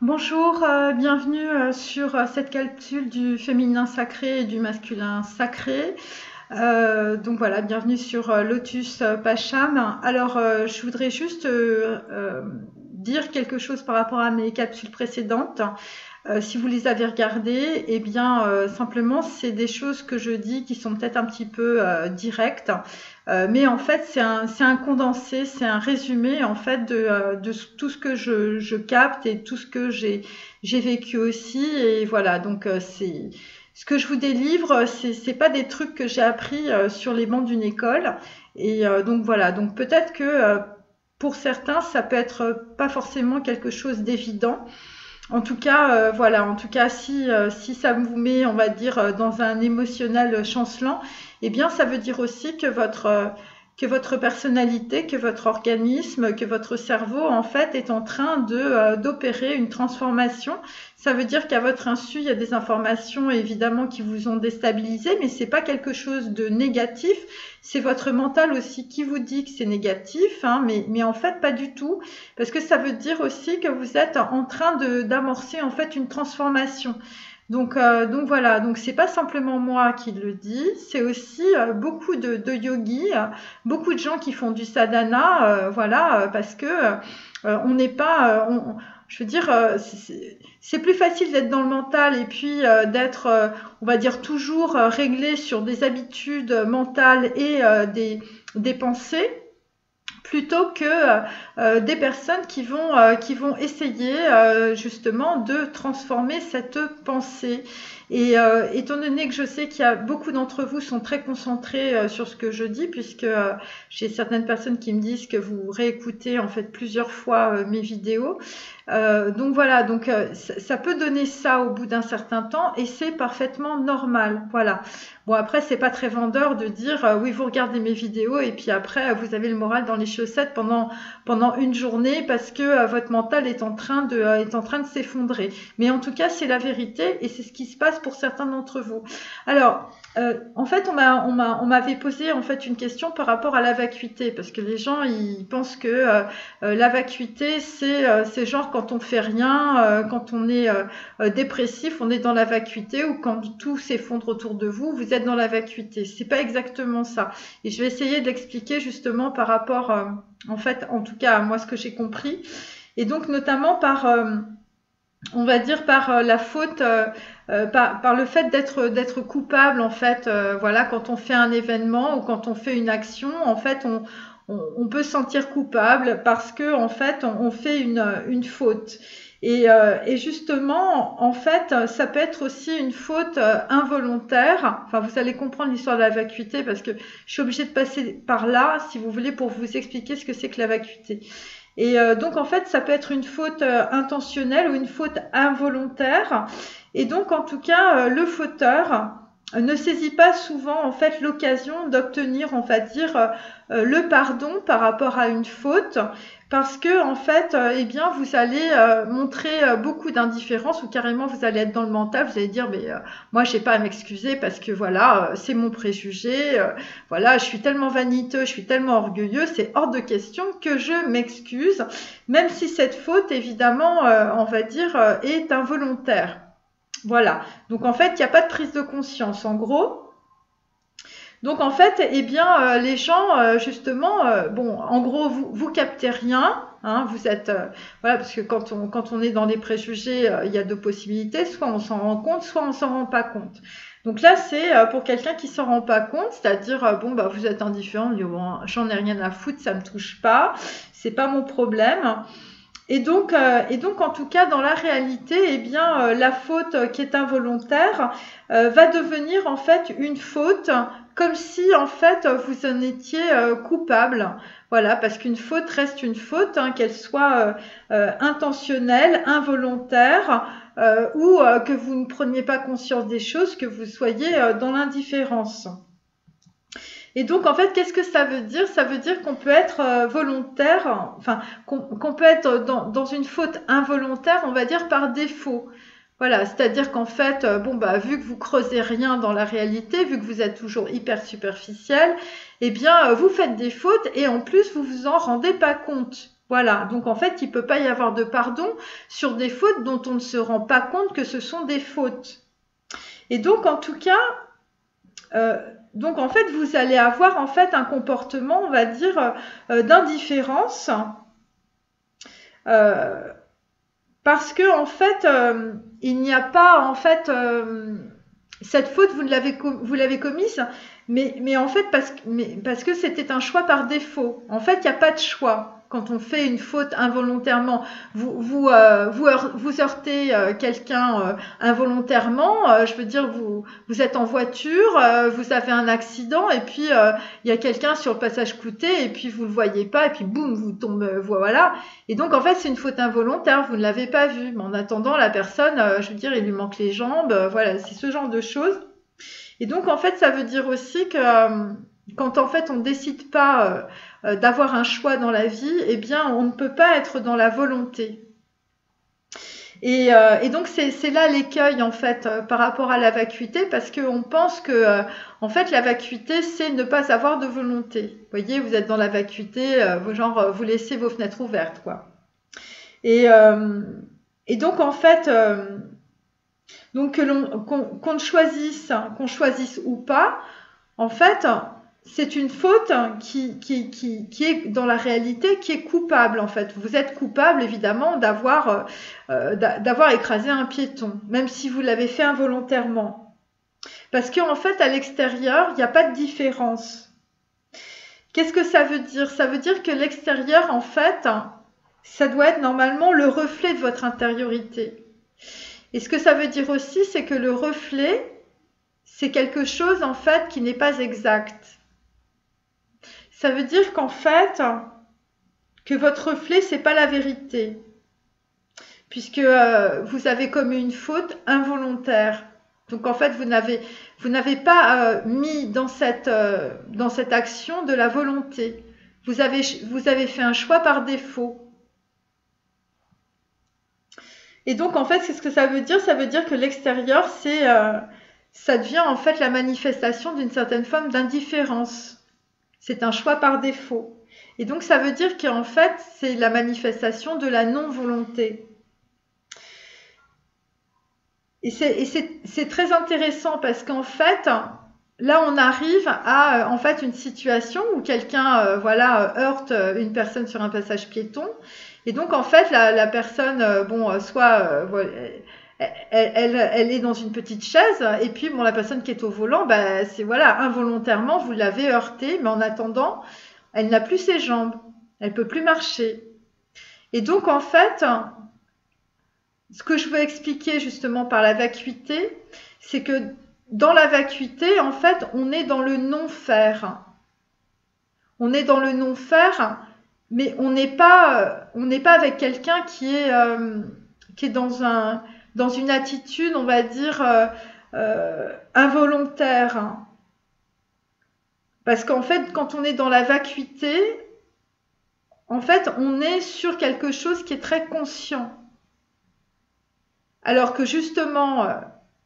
Bonjour, bienvenue sur cette capsule du féminin sacré et du masculin sacré. Donc voilà, bienvenue sur Lotus Pacham. Alors, je voudrais juste dire quelque chose par rapport à mes capsules précédentes. Si vous les avez regardées, eh bien, simplement, c'est des choses que je dis qui sont peut-être un petit peu directes. Mais en fait, c'est un condensé, c'est un résumé en fait de tout ce que je capte et tout ce que j'ai vécu aussi. Et voilà, donc c'est ce que je vous délivre, c'est pas des trucs que j'ai appris sur les bancs d'une école. Et donc voilà, donc peut-être que pour certains, ça peut être pas forcément quelque chose d'évident. En tout cas, voilà, en tout cas, si ça vous met, on va dire, dans un émotionnel chancelant, eh bien, ça veut dire aussi que votre personnalité, que votre organisme, que votre cerveau, en fait, est en train d'opérer une transformation. Ça veut dire qu'à votre insu, il y a des informations, évidemment, qui vous ont déstabilisé, mais c'est pas quelque chose de négatif. C'est votre mental aussi qui vous dit que c'est négatif, hein, mais en fait, pas du tout. Parce que ça veut dire aussi que vous êtes en train d'amorcer en fait une transformation. Donc voilà, donc c'est pas simplement moi qui le dis, c'est aussi beaucoup de yogis, beaucoup de gens qui font du sadhana, voilà, parce que on n'est pas, je veux dire, c'est plus facile d'être dans le mental et puis d'être, on va dire, toujours réglé sur des habitudes mentales et des pensées plutôt que des personnes qui vont essayer justement de transformer cette pensée. Et étant donné que je sais qu'il y a beaucoup d'entre vous sont très concentrés sur ce que je dis, puisque j'ai certaines personnes qui me disent que vous réécoutez en fait plusieurs fois mes vidéos. Donc voilà, donc ça peut donner ça au bout d'un certain temps et c'est parfaitement normal. Voilà. Bon après c'est pas très vendeur de dire oui vous regardez mes vidéos et puis après vous avez le moral dans les chaussettes pendant une journée parce que votre mental est en train de s'effondrer. Mais en tout cas c'est la vérité et c'est ce qui se passe pour certains d'entre vous. Alors en fait on m'avait posé en fait une question par rapport à la vacuité parce que les gens ils pensent que la vacuité c'est genre quand on fait rien, quand on est dépressif, on est dans la vacuité ou quand tout s'effondre autour de vous, vous êtes dans la vacuité. C'est pas exactement ça. Et je vais essayer de l'expliquer justement par rapport, en fait, en tout cas à moi ce que j'ai compris. Et donc notamment par, on va dire par la faute, par le fait d'être coupable en fait. Voilà, quand on fait un événement ou quand on fait une action, en fait, on peut se sentir coupable parce que en fait, on fait une faute. Et justement, en fait, ça peut être aussi une faute involontaire. Enfin, vous allez comprendre l'histoire de la vacuité parce que je suis obligée de passer par là, si vous voulez, pour vous expliquer ce que c'est que la vacuité. Et donc, en fait, ça peut être une faute intentionnelle ou une faute involontaire. Et donc, en tout cas, le fauteur ne saisit pas souvent en fait l'occasion d'obtenir, on va dire, le pardon par rapport à une faute parce que en fait eh bien vous allez montrer beaucoup d'indifférence ou carrément vous allez être dans le mental, vous allez dire mais moi j'ai pas à m'excuser parce que voilà c'est mon préjugé, voilà je suis tellement vaniteux, je suis tellement orgueilleux, c'est hors de question que je m'excuse même si cette faute évidemment on va dire est involontaire. Voilà. Donc en fait, il n'y a pas de prise de conscience. En gros, donc en fait, eh bien, les gens, justement, bon, en gros, vous captez rien. Hein, vous êtes, voilà, parce que quand on est dans les préjugés, il y a deux possibilités. Soit on s'en rend compte, soit on s'en rend pas compte. Donc là, c'est pour quelqu'un qui s'en rend pas compte, c'est-à-dire, bon, bah, vous êtes indifférent, bon, j'en ai rien à foutre, ça me touche pas, c'est pas mon problème. Et donc, en tout cas, dans la réalité, eh bien, la faute qui est involontaire va devenir en fait une faute, comme si en fait vous en étiez coupable. Voilà, parce qu'une faute reste une faute, hein, qu'elle soit intentionnelle, involontaire, ou que vous ne preniez pas conscience des choses, que vous soyez dans l'indifférence. Et donc, en fait, qu'est-ce que ça veut dire? Ça veut dire qu'on peut être volontaire, enfin, qu'on peut être dans une faute involontaire, on va dire, par défaut. Voilà, c'est-à-dire qu'en fait, bon, bah, vu que vous creusez rien dans la réalité, vu que vous êtes toujours hyper superficiel, eh bien, vous faites des fautes et en plus, vous vous en rendez pas compte. Voilà, donc en fait, il ne peut pas y avoir de pardon sur des fautes dont on ne se rend pas compte que ce sont des fautes. Et donc, en tout cas, donc en fait, vous allez avoir en fait un comportement, on va dire, d'indifférence, euh, parce que en fait, il n'y a pas en fait cette faute, vous l'avez commise, mais en fait parce que c'était un choix par défaut. En fait, il n'y a pas de choix. Quand on fait une faute involontairement, vous heurtez quelqu'un involontairement. Je veux dire, vous êtes en voiture, vous avez un accident et puis il y a quelqu'un sur le passage clouté et puis vous le voyez pas et puis boum, vous tombez, voilà. Et donc en fait c'est une faute involontaire, vous ne l'avez pas vu. Mais en attendant la personne, je veux dire, il lui manque les jambes, voilà, c'est ce genre de choses. Et donc en fait ça veut dire aussi que quand en fait on décide pas d'avoir un choix dans la vie, eh bien on ne peut pas être dans la volonté. Et donc c'est là l'écueil en fait par rapport à la vacuité, parce qu'on pense que en fait la vacuité c'est ne pas avoir de volonté. Vous voyez, vous êtes dans la vacuité, genre vous laissez vos fenêtres ouvertes quoi. Et, euh, et donc en fait donc qu'on choisisse ou pas, en fait c'est une faute qui est dans la réalité, qui est coupable en fait. Vous êtes coupable évidemment d'avoir écrasé un piéton, même si vous l'avez fait involontairement. Parce qu'en fait, à l'extérieur, il n'y a pas de différence. Qu'est-ce que ça veut dire? Ça veut dire que l'extérieur, en fait, ça doit être normalement le reflet de votre intériorité. Et ce que ça veut dire aussi, c'est que le reflet, c'est quelque chose en fait qui n'est pas exact. Ça veut dire qu'en fait, que votre reflet, c'est pas la vérité, puisque vous avez commis une faute involontaire. Donc en fait, vous n'avez pas mis dans cette action de la volonté. Vous avez fait un choix par défaut. Et donc en fait, c'est ce que ça veut dire. Ça veut dire que l'extérieur, ça devient en fait la manifestation d'une certaine forme d'indifférence. C'est un choix par défaut. Et donc ça veut dire qu'en fait, c'est la manifestation de la non-volonté. Et c'est très intéressant parce qu'en fait, là on arrive à en fait une situation où quelqu'un voilà heurte une personne sur un passage piéton. Et donc en fait la personne soit elle est dans une petite chaise et puis bon la personne qui est au volant, bah, c'est voilà involontairement vous l'avez heurtée, mais en attendant elle n'a plus ses jambes, elle peut plus marcher. Et donc en fait ce que je veux expliquer justement par la vacuité, c'est que dans la vacuité en fait on est dans le non-faire. On est dans le non-faire, mais on n'est pas avec quelqu'un qui est dans une attitude, on va dire, involontaire. Parce qu'en fait, quand on est dans la vacuité, en fait, on est sur quelque chose qui est très conscient. Alors que justement,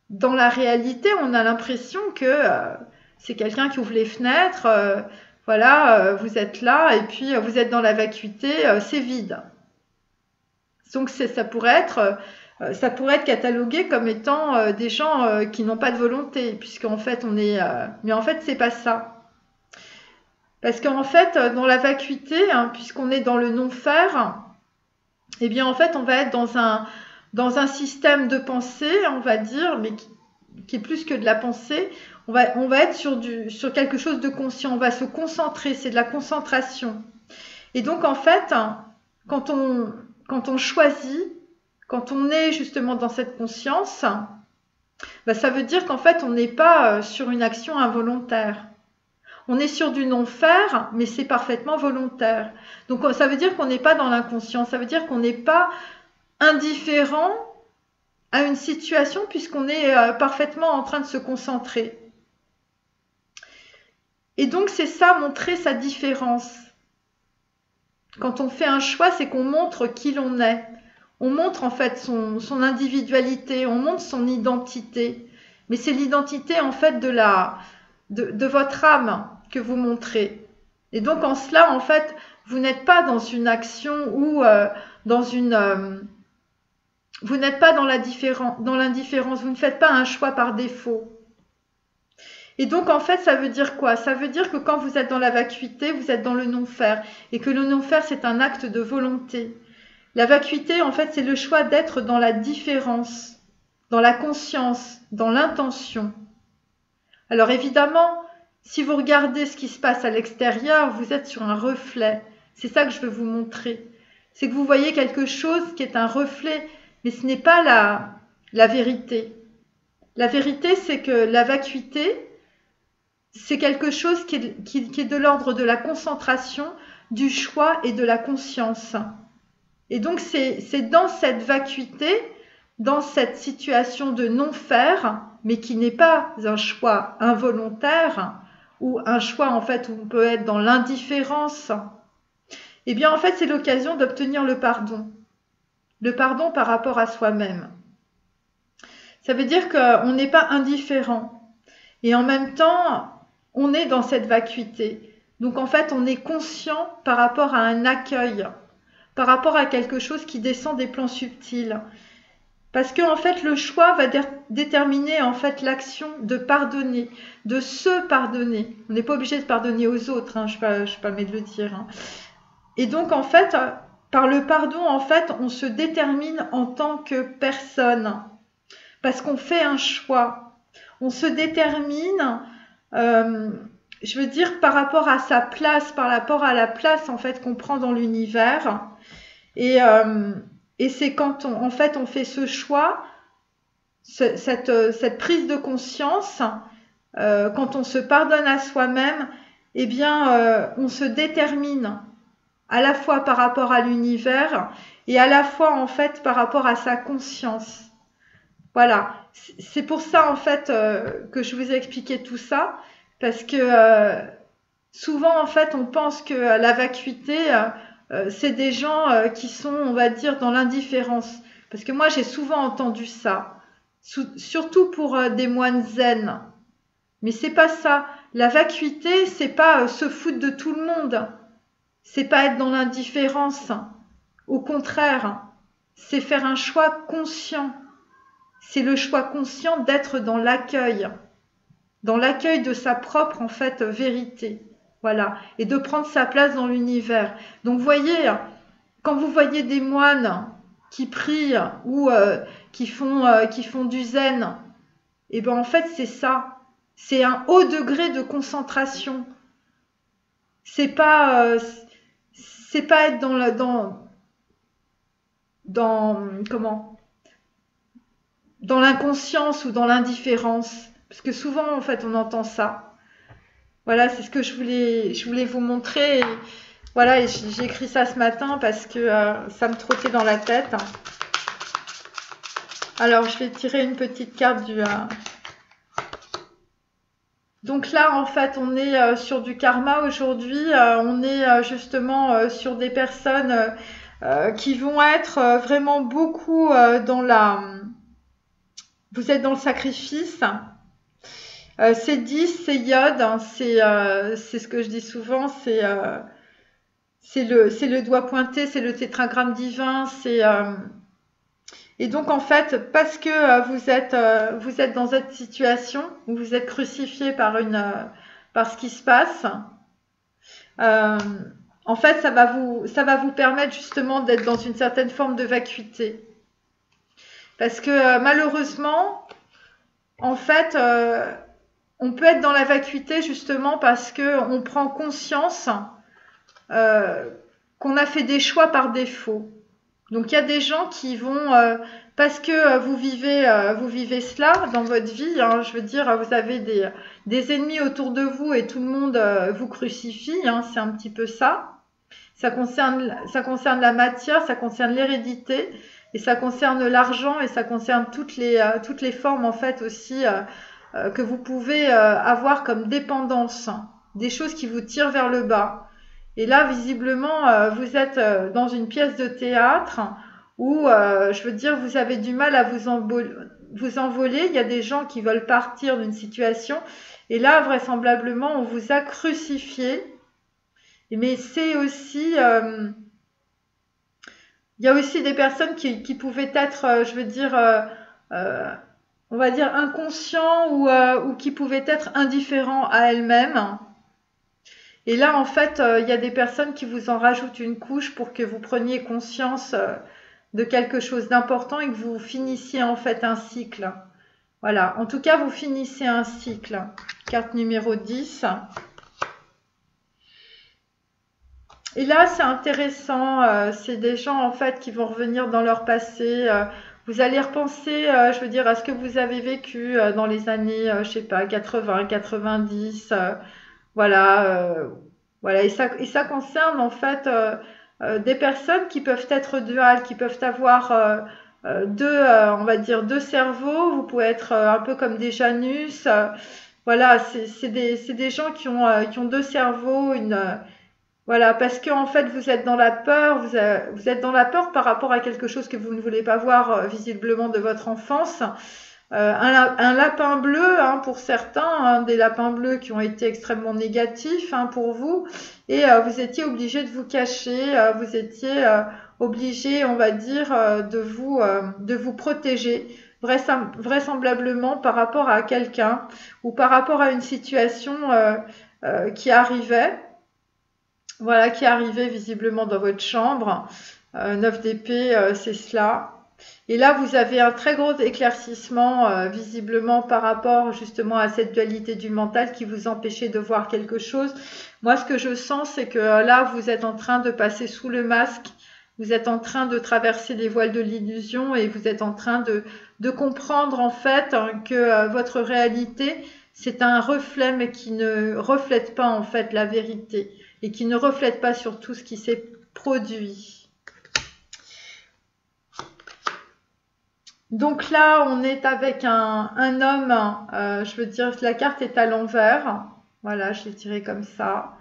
dans la réalité, on a l'impression que c'est quelqu'un qui ouvre les fenêtres, voilà, vous êtes là et puis vous êtes dans la vacuité, c'est vide. Donc ça pourrait être catalogué comme étant des gens qui n'ont pas de volonté, puisqu'en fait mais en fait c'est pas ça. Parce qu'en fait dans la vacuité, hein, puisqu'on est dans le non-faire, eh bien en fait on va être dans un système de pensée, on va dire, mais qui est plus que de la pensée. On va être sur quelque chose de conscient, on va se concentrer, c'est de la concentration. Et donc en fait, quand on choisit, quand on est justement dans cette conscience, bah, ça veut dire qu'en fait on n'est pas sur une action involontaire. On est sur du non-faire, mais c'est parfaitement volontaire. Donc ça veut dire qu'on n'est pas dans l'inconscient, ça veut dire qu'on n'est pas indifférent à une situation puisqu'on est parfaitement en train de se concentrer. Et donc c'est ça, montrer sa différence. Quand on fait un choix, c'est qu'on montre qui l'on est. On montre en fait son individualité, on montre son identité. Mais c'est l'identité en fait de votre âme que vous montrez. Et donc en cela, en fait, vous n'êtes pas dans une action ou vous n'êtes pas dans l'indifférence, vous ne faites pas un choix par défaut. Et donc, en fait, ça veut dire quoi? Ça veut dire que quand vous êtes dans la vacuité, vous êtes dans le non-faire. Et que le non-faire, c'est un acte de volonté. La vacuité, en fait, c'est le choix d'être dans la différence, dans la conscience, dans l'intention. Alors, évidemment, si vous regardez ce qui se passe à l'extérieur, vous êtes sur un reflet. C'est ça que je veux vous montrer. C'est que vous voyez quelque chose qui est un reflet, mais ce n'est pas la vérité. La vérité, c'est que la vacuité, c'est quelque chose qui est de l'ordre de la concentration, du choix et de la conscience. Et donc, c'est dans cette vacuité, dans cette situation de non-faire, mais qui n'est pas un choix involontaire, ou un choix, en fait, où on peut être dans l'indifférence, eh bien, en fait, c'est l'occasion d'obtenir le pardon. Le pardon par rapport à soi-même. Ça veut dire qu'on n'est pas indifférent. Et en même temps, on est dans cette vacuité. Donc en fait, on est conscient par rapport à un accueil, par rapport à quelque chose qui descend des plans subtils. Parce que en fait, le choix va déterminer en fait l'action de pardonner, de se pardonner. On n'est pas obligé de pardonner aux autres, hein, je ne suis pas de le dire. Hein. Et donc en fait, par le pardon, en fait, on se détermine en tant que personne. Parce qu'on fait un choix. On se détermine, je veux dire, par rapport à sa place, par rapport à la place en fait qu'on prend dans l'univers. Et c'est quand en fait on fait ce choix, cette prise de conscience, quand on se pardonne à soi-même, eh bien on se détermine à la fois par rapport à l'univers et à la fois en fait par rapport à sa conscience. Voilà, c'est pour ça en fait que je vous ai expliqué tout ça, parce que souvent en fait on pense que la vacuité c'est des gens qui sont, on va dire, dans l'indifférence. Parce que moi j'ai souvent entendu ça, surtout pour des moines zen. Mais c'est pas ça. La vacuité, c'est pas se foutre de tout le monde. C'est pas être dans l'indifférence. Au contraire, c'est faire un choix conscient. C'est le choix conscient d'être dans l'accueil de sa propre en fait vérité, voilà, et de prendre sa place dans l'univers. Donc voyez, quand vous voyez des moines qui prient ou qui font du zen, et ben en fait c'est ça, c'est un haut degré de concentration. C'est pas être dans l'inconscience ou dans l'indifférence, parce que souvent en fait on entend ça. Voilà, c'est ce que je voulais vous montrer. Et, voilà, et j'ai écrit ça ce matin parce que ça me trottait dans la tête. Alors je vais tirer une petite carte du. Donc là en fait on est sur du karma aujourd'hui. On est justement sur des personnes qui vont être vraiment beaucoup dans la. Vous êtes dans le sacrifice. C'est 10, c'est iode, hein, c'est ce que je dis souvent, c'est le doigt pointé, c'est le tétragramme divin, et donc en fait, parce que vous êtes dans cette situation où vous êtes crucifié par ce qui se passe, en fait, ça va vous permettre justement d'être dans une certaine forme de vacuité. Parce que malheureusement, en fait, on peut être dans la vacuité justement parce qu'on prend conscience qu'on a fait des choix par défaut. Donc il y a des gens qui vont, parce que vous vivez cela dans votre vie, hein, je veux dire, vous avez des ennemis autour de vous et tout le monde vous crucifie, hein, c'est un petit peu ça. Ça concerne la matière, ça concerne l'hérédité, et ça concerne l'argent, et ça concerne toutes les formes en fait aussi que vous pouvez avoir comme dépendance, des choses qui vous tirent vers le bas. Et là, visiblement, vous êtes dans une pièce de théâtre où, je veux dire, vous avez du mal à vous envoler. Il y a des gens qui veulent partir d'une situation. Et là, vraisemblablement, on vous a crucifié. Mais c'est aussi, il y a aussi des personnes qui pouvaient être, je veux dire, euh, on va dire inconscients ou qui pouvaient être indifférents à elles-mêmes. Et là, en fait, il y a des personnes qui vous en rajoutent une couche pour que vous preniez conscience de quelque chose d'important et que vous finissiez en fait un cycle. Voilà, en tout cas, vous finissez un cycle. Carte numéro 10. Et là, c'est intéressant. C'est des gens en fait qui vont revenir dans leur passé. Vous allez repenser, je veux dire, à ce que vous avez vécu dans les années, je sais pas, 80, 90. Voilà, voilà. Et ça concerne en fait des personnes qui peuvent être duales, qui peuvent avoir deux, on va dire, deux cerveaux. Vous pouvez être un peu comme des Janus. Voilà, c'est des gens qui ont deux cerveaux, voilà, parce que en fait, vous êtes dans la peur, vous êtes dans la peur par rapport à quelque chose que vous ne voulez pas voir visiblement de votre enfance. Un lapin bleu, hein, pour certains, hein, des lapins bleus qui ont été extrêmement négatifs, hein, pour vous, et vous étiez obligé de vous cacher, vous étiez obligé, on va dire, de vous protéger, vraisemblablement par rapport à quelqu'un ou par rapport à une situation qui arrivait. Voilà, qui est arrivé visiblement dans votre chambre. 9 d'épée, c'est cela. Et là, vous avez un très gros éclaircissement, visiblement par rapport justement à cette dualité du mental qui vous empêchait de voir quelque chose. Moi, ce que je sens, c'est que là, vous êtes en train de passer sous le masque. Vous êtes en train de traverser les voiles de l'illusion et vous êtes en train de comprendre en fait hein, que votre réalité, c'est un reflet mais qui ne reflète pas en fait la vérité et qui ne reflète pas sur tout ce qui s'est produit. Donc là, on est avec un homme, je veux dire, la carte est à l'envers. Voilà, je l'ai tiré comme ça.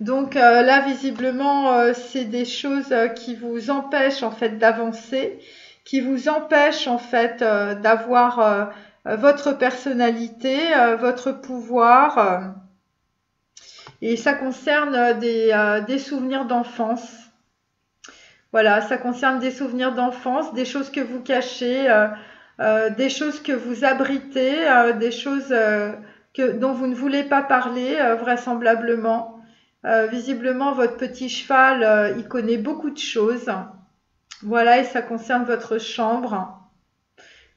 Donc là, visiblement, c'est des choses qui vous empêchent en fait d'avancer, qui vous empêchent en fait d'avoir votre personnalité, votre pouvoir. Et ça concerne des souvenirs d'enfance. Voilà, ça concerne des souvenirs d'enfance, des choses que vous cachez, des choses que vous abritez, des choses dont vous ne voulez pas parler, vraisemblablement. Visiblement, votre petit cheval, il connaît beaucoup de choses. Voilà, et ça concerne votre chambre.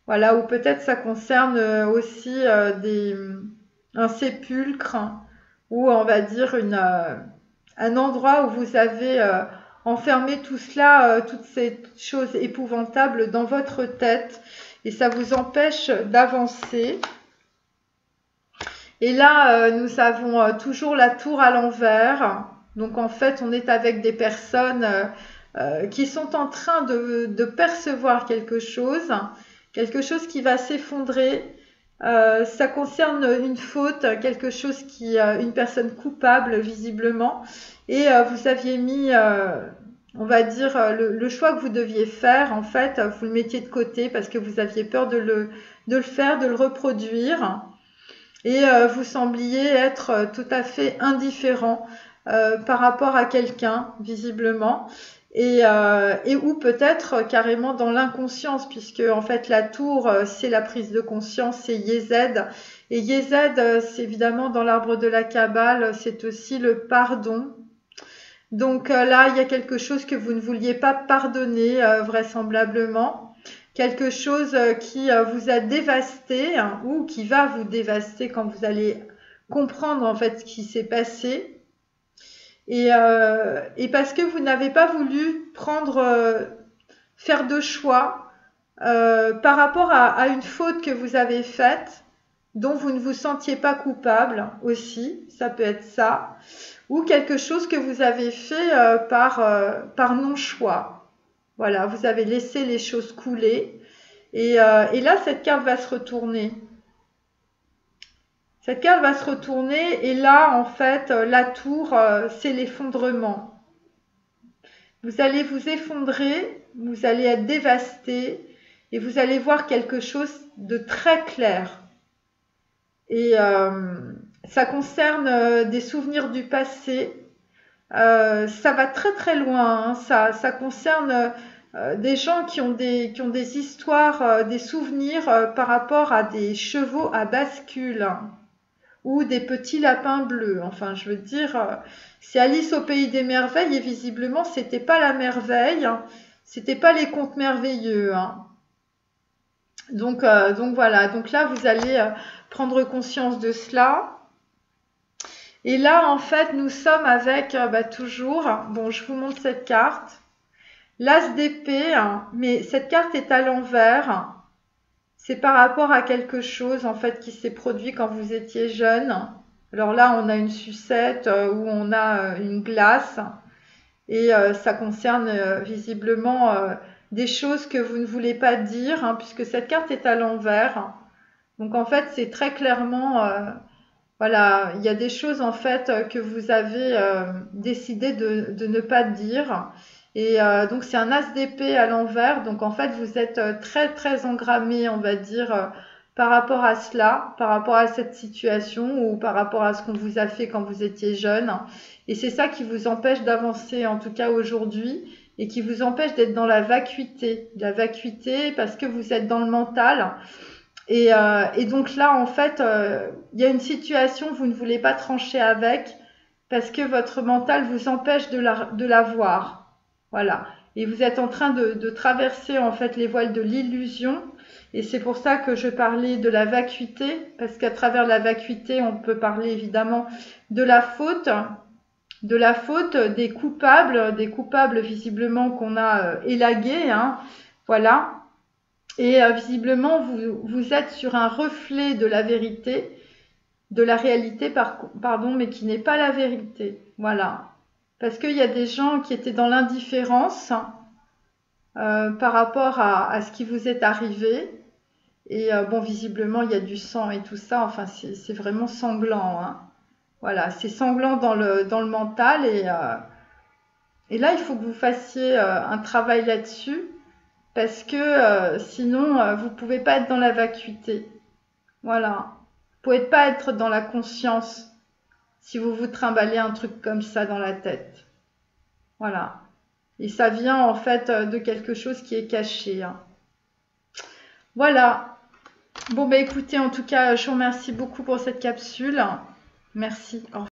Voilà, ou peut-être ça concerne aussi un sépulcre ou on va dire un endroit où vous avez enfermé tout cela, toutes ces choses épouvantables dans votre tête et ça vous empêche d'avancer. Et là, nous avons toujours la tour à l'envers. Donc en fait, on est avec des personnes qui sont en train de percevoir quelque chose qui va s'effondrer. Ça concerne une faute, quelque chose une personne coupable visiblement. Et vous aviez mis, on va dire, le choix que vous deviez faire. En fait, vous le mettiez de côté parce que vous aviez peur de le faire, de le reproduire. Et vous sembliez être tout à fait indifférent par rapport à quelqu'un, visiblement. Et ou peut-être carrément dans l'inconscience, puisque en fait la tour, c'est la prise de conscience, c'est Yézed. Et Yézed, c'est évidemment dans l'arbre de la Kabbale, c'est aussi le pardon. Donc là, il y a quelque chose que vous ne vouliez pas pardonner, vraisemblablement. Quelque chose qui vous a dévasté hein, ou qui va vous dévaster quand vous allez comprendre en fait ce qui s'est passé. Et parce que vous n'avez pas voulu faire de choix par rapport à une faute que vous avez faite, dont vous ne vous sentiez pas coupable aussi, ça peut être ça, ou quelque chose que vous avez fait par non-choix. Voilà, vous avez laissé les choses couler. Et là, cette carte va se retourner. Cette carte va se retourner et là, en fait, la tour, c'est l'effondrement. Vous allez vous effondrer, vous allez être dévasté et vous allez voir quelque chose de très clair. Et ça concerne des souvenirs du passé, Ça va très très loin, hein. Ça concerne des gens qui ont des histoires, des souvenirs par rapport à des chevaux à bascule, hein, ou des petits lapins bleus. Enfin, je veux dire, c'est Alice au pays des merveilles et visiblement, c'était pas la merveille, hein. C'était pas les contes merveilleux, hein. Donc voilà. Donc là, vous allez prendre conscience de cela. Et là, en fait, nous sommes avec toujours. Bon, je vous montre cette carte. L'As d'épée, hein, mais cette carte est à l'envers. C'est par rapport à quelque chose en fait qui s'est produit quand vous étiez jeune. Alors là, on a une sucette où on a une glace et ça concerne visiblement des choses que vous ne voulez pas dire, hein, puisque cette carte est à l'envers. Donc en fait, c'est très clairement, voilà, il y a des choses en fait que vous avez décidé de ne pas dire. Et donc c'est un as d'épée à l'envers. Donc en fait, vous êtes très très engrammé, on va dire, par rapport à cela, par rapport à cette situation ou par rapport à ce qu'on vous a fait quand vous étiez jeune. Et c'est ça qui vous empêche d'avancer, en tout cas aujourd'hui, et qui vous empêche d'être dans la vacuité. La vacuité parce que vous êtes dans le mental. Et donc là, en fait, il y a une situation, vous ne voulez pas trancher avec parce que votre mental vous empêche de la voir. Voilà. Et vous êtes en train de traverser en fait les voiles de l'illusion. Et c'est pour ça que je parlais de la vacuité, parce qu'à travers la vacuité, on peut parler évidemment de la faute des coupables visiblement qu'on a élagués, hein. Voilà. Et visiblement, vous êtes sur un reflet de la vérité, de la réalité, pardon, mais qui n'est pas la vérité. Voilà. Parce qu'il y a des gens qui étaient dans l'indifférence par rapport à ce qui vous est arrivé. Et bon, visiblement, il y a du sang et tout ça. Enfin, c'est vraiment sanglant, hein. Voilà, c'est sanglant dans le mental. Et là, il faut que vous fassiez un travail là-dessus. Parce que sinon, vous pouvez pas être dans la vacuité. Voilà. Vous pouvez pas être dans la conscience si vous vous trimballez un truc comme ça dans la tête. Voilà. Et ça vient en fait de quelque chose qui est caché, hein. Voilà. Bon, bah écoutez, en tout cas, je vous remercie beaucoup pour cette capsule. Merci. Au revoir.